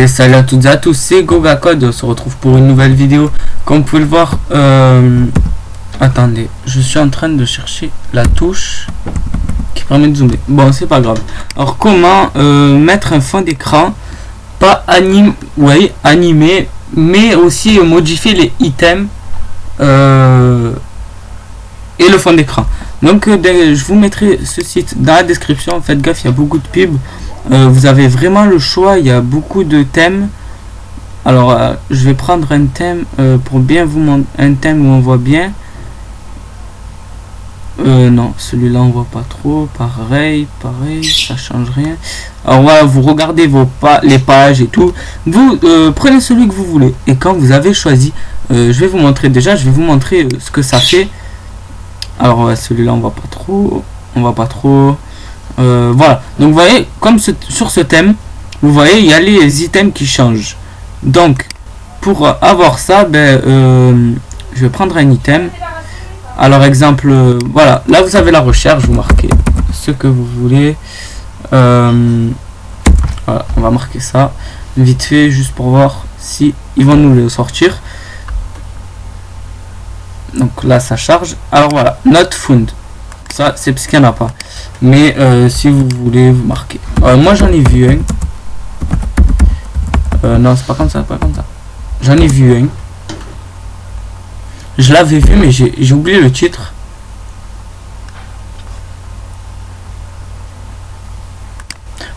Et salut à toutes et à tous, c'est GogaCode, on se retrouve pour une nouvelle vidéo. Comme vous pouvez le voir, attendez, je suis en train de chercher la touche qui permet de zoomer. Bon, c'est pas grave. Alors, comment mettre un fond d'écran, pas animé, mais aussi modifier les items et le fond d'écran. Donc, je vous mettrai ce site dans la description. Faites gaffe, il y a beaucoup de pubs. Vous avez vraiment le choix, il y a beaucoup de thèmes. Alors je vais prendre un thème pour bien vous montrer, un thème où on voit bien. Non, celui-là on voit pas trop. Pareil, ça change rien. Alors voilà, vous regardez les pages et tout. Vous prenez celui que vous voulez. Et quand vous avez choisi, je vais vous montrer déjà, je vais vous montrer ce que ça fait. Alors celui-là on voit pas trop. Voilà, donc vous voyez, comme sur ce thème, vous voyez, il y a les items qui changent. Donc, pour avoir ça, je vais prendre un item. Alors, exemple, voilà, là vous avez la recherche, vous marquez ce que vous voulez. Voilà, on va marquer ça vite fait, juste pour voir si ils vont nous le sortir. Donc là, ça charge. Alors voilà, not found. Ça, c'est parce qu'il n'y en a pas. Mais si vous voulez, vous marquez. Moi, j'en ai vu un. Non, c'est pas comme ça, J'en ai vu un. Je l'avais vu, mais j'ai oublié le titre.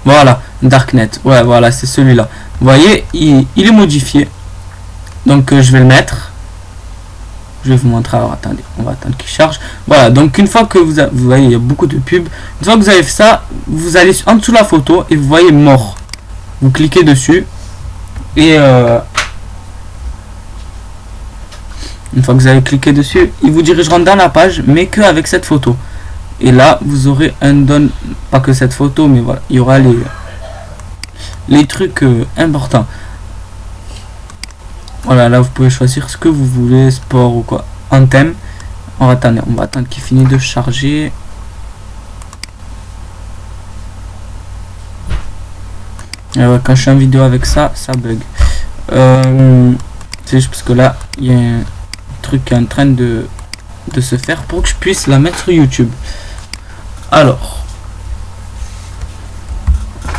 Voilà, Darknet. Ouais, voilà, c'est celui-là. Vous voyez, il est modifié. Donc, je vais le mettre. Je vais vous montrer. Alors attendez, on va attendre qu'il charge. Voilà, donc une fois que vous voyez, il y a beaucoup de pubs. Une fois que vous avez fait ça, vous allez en dessous de la photo et vous voyez mort. Vous cliquez dessus et une fois que vous avez cliqué dessus, ils vous dirigeront dans la page, mais que avec cette photo. Et là, vous aurez pas que cette photo, mais voilà, il y aura les trucs importants. Voilà, là vous pouvez choisir ce que vous voulez, sport ou quoi, en thème. On va attendre qu'il finisse de charger. Et ouais, quand je suis en vidéo avec ça, ça bug. C'est juste parce que là, il y a un truc qui est en train de se faire pour que je puisse la mettre sur YouTube. Alors,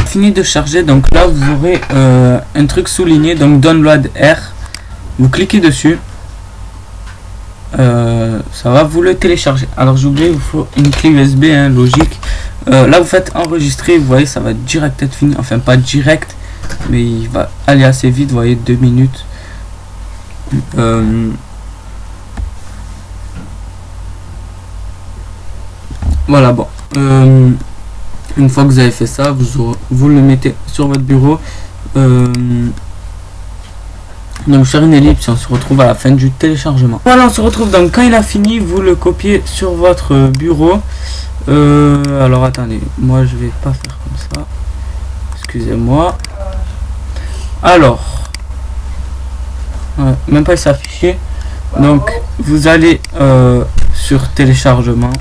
fini de charger, donc là vous aurez un truc souligné, donc download R. Vous cliquez dessus, ça va vous le télécharger. Alors j'ai oublié, il vous faut une clé USB, hein, logique. Là vous faites enregistrer, vous voyez, ça va direct être fini. Enfin pas direct, mais il va aller assez vite, vous voyez, 2 minutes. Voilà, bon. Une fois que vous avez fait ça, vous le mettez sur votre bureau. Donc faire une ellipse, on se retrouve à la fin du téléchargement. Voilà, on se retrouve, donc quand il a fini, vous le copiez sur votre bureau. Alors attendez, moi je vais pas faire comme ça, excusez-moi. Alors même pas s'afficher. Donc vous allez sur téléchargement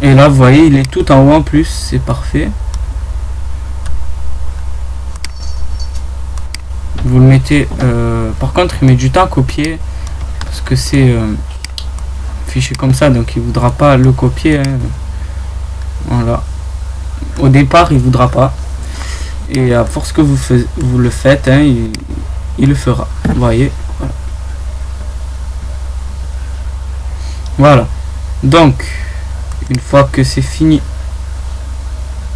et là vous voyez, il est tout en haut en plus, c'est parfait. Vous le mettez, par contre il met du temps à copier parce que c'est fichier comme ça, donc il voudra pas le copier, hein. Voilà, au départ il voudra pas, et à force que vous le faites, hein, il le fera, vous voyez. Voilà, donc une fois que c'est fini,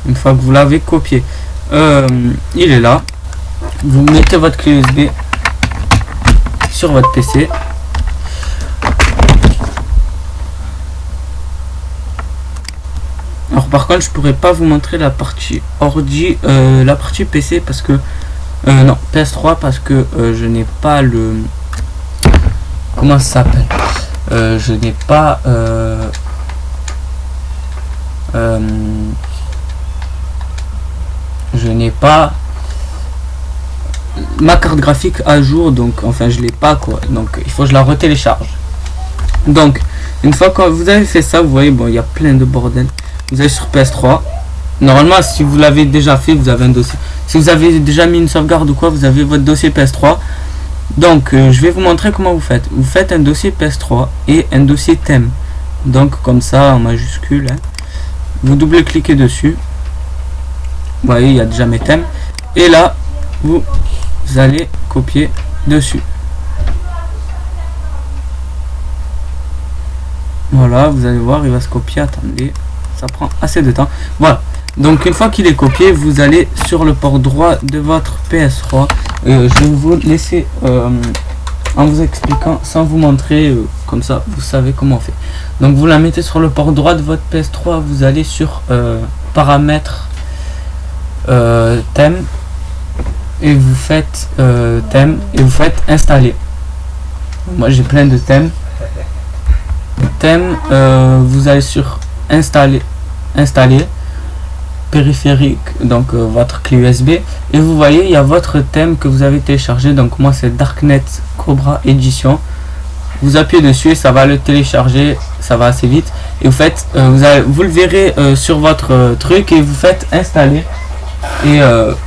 une fois que vous l'avez copié, il est là. Vous mettez votre clé USB sur votre PC. Alors par contre, je pourrais pas vous montrer la partie ordi, la partie PC parce que non, PS3 parce que je n'ai pas le, comment ça s'appelle, je n'ai pas ma carte graphique à jour, donc enfin je l'ai pas quoi, donc il faut que je la retélécharge. Donc une fois que vous avez fait ça, vous voyez, bon, il y a plein de bordel. Vous allez sur PS3, Normalement, si vous l'avez déjà fait, vous avez un dossier. Si vous avez déjà mis une sauvegarde ou quoi, vous avez votre dossier PS3. Donc je vais vous montrer comment vous faites. Vous faites un dossier PS3 et un dossier thème. Donc comme ça en majuscule, hein. Vous double-cliquez dessus. Vous voyez, il y a déjà mes thèmes. Et là, vous allez copier dessus. Voilà, vous allez voir, il va se copier. Attendez, ça prend assez de temps. Voilà. Donc une fois qu'il est copié, vous allez sur le port droit de votre PS3. Je vais vous laisser en vous expliquant sans vous montrer, comme ça vous savez comment on fait. Donc vous la mettez sur le port droit de votre PS3, vous allez sur paramètres, thème, et vous faites thème et vous faites installer. Moi j'ai plein de thèmes. Thème, vous allez sur installer périphérique, donc votre clé USB, et vous voyez il y a votre thème que vous avez téléchargé. Donc moi c'est Darknet Cobra Edition. Vous appuyez dessus et ça va le télécharger, ça va assez vite, et vous faites vous le verrez sur votre truc, et vous faites installer et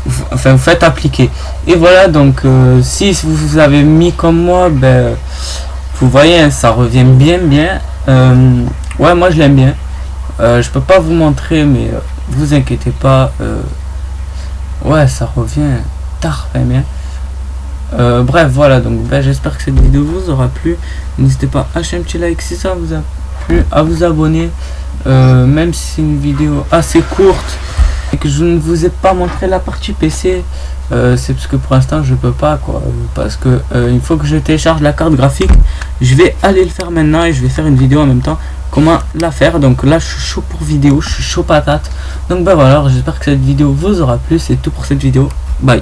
vous faites appliquer, et voilà. Donc si vous avez mis comme moi, ben vous voyez, hein, ça revient bien. Ouais, moi je l'aime bien. Je peux pas vous montrer, mais vous inquiétez pas, ouais, ça revient tard, bien. Bref, voilà, donc ben, j'espère que cette vidéo vous aura plu. N'hésitez pas à lâcher un petit like si ça vous a plu, à vous abonner, même si c'est une vidéo assez courte et que je ne vous ai pas montré la partie PC, c'est parce que pour l'instant je peux pas, quoi, parce que il faut que je télécharge la carte graphique. Je vais aller le faire maintenant et je vais faire une vidéo en même temps comment la faire. Donc là je suis chaud pour vidéo, je suis chaud patate. Donc ben voilà, j'espère que cette vidéo vous aura plu. C'est tout pour cette vidéo, bye.